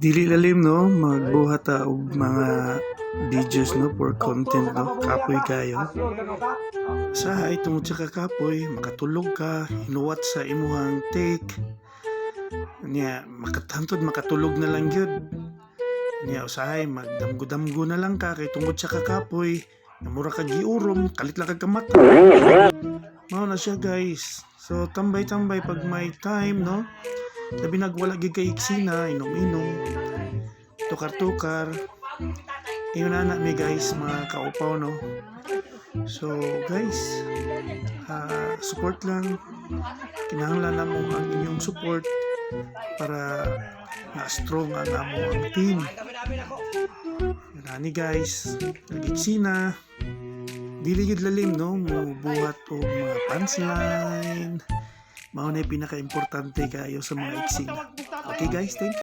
Dili lalim no, magbuhat ta og mga videos no for content no, kapoy kayo. Sahay tungod sa kakapoy, makatulog ka, hinuwat sa imuhang take. Nya makatulog na lang gyud. Nya usahay magdamgo-damgo na lang ka kay tungod sa kakapoy, namura ka giurom, kalit lang kag kamata. Mao na siya guys. So tambay-tambay pag may time no. Labi nagwala gid kay iksina, inom-inom, tukar-tukar. Yun na mi guys, mga kaupaw no. So guys, support lang. Kinahanglan namo ang inyong support para na-strong ang among team. Nani guys, nag-iksina. Dili gid lalim no, mubuhat og mga punchline. Mao na pinaka-importante kayo sa mga iksina. Okay guys, thank you.